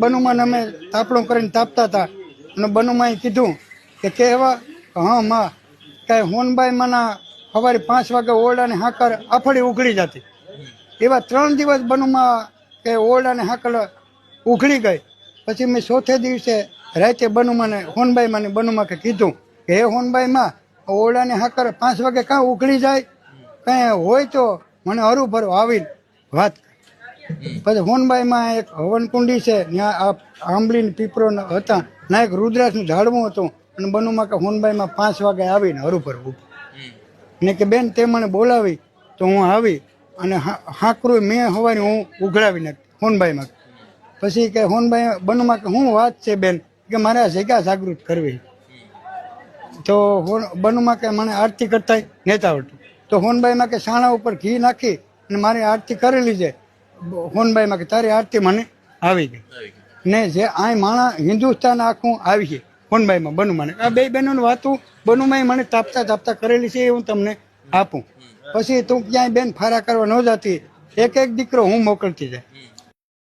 બનુમાં અમે તાપણું કરીને તાપતા હતા અને બનુમાં કીધું કે કહેવા હા માં કે હોનબાઈ માના સવારે 5 વાગે ઓરડાની હાકર આફડી ઉઘડી જતી. એવા 3 દિવસ બનુમાં કે ઓરડાની હાકર ઉઘડી ગઈ. પછી મેં ચોથે દિવસે રાતે બનુમાને હોનબાઈ માને બનુમાં કે કીધું કે હે હોનબાઈ માં ઓરડાની હાકર 5 વાગે કાં ઉઘડી જાય, કંઈ હોય તો મને હરું ભરું આવીને વાત. પછી હોનબાઈમાં એક હવનકુંડી છે, ત્યાં આ આંબલીને પીપરો હતા, ના એક રુદ્રાક્ષનું ઝાડવું હતું અને બનુમાં કે હોનબાઈમાં 5 વાગે આવીને હરુભર ઉભી ને કે બેન તે મને બોલાવી તો હું આવી અને હાકરું મેં હવારે હું ઉઘડાવી નાખી હોનબાઈમાં. પછી કે હોનબાઈ બનુમાં કે શું વાત છે બેન, કે મારે આ જગ્યા જાગૃત કરવી. તો બનુમાં કે મને આરતી કરતા નહોતા આવડતું. તો હોનબાઈમાં કે સાણા ઉપર ઘી નાખી અને મારી આરતી કરેલી છે. હોનબાઈમાં કે તારી આરતી મને આવી ગઈ ને જે આ માણા હિન્દુસ્તાન આખું આવી છે હોનબાઈમાં બનુમાને. આ બે બહેનોની વાતું બનુમાએ મને તાપતા તાપતા કરેલી છે, એ હું તમને આપું. પછી તું ક્યાંય બેન ફારા કરવા ન જતી, એક દીકરો હું મોકલતી જાય.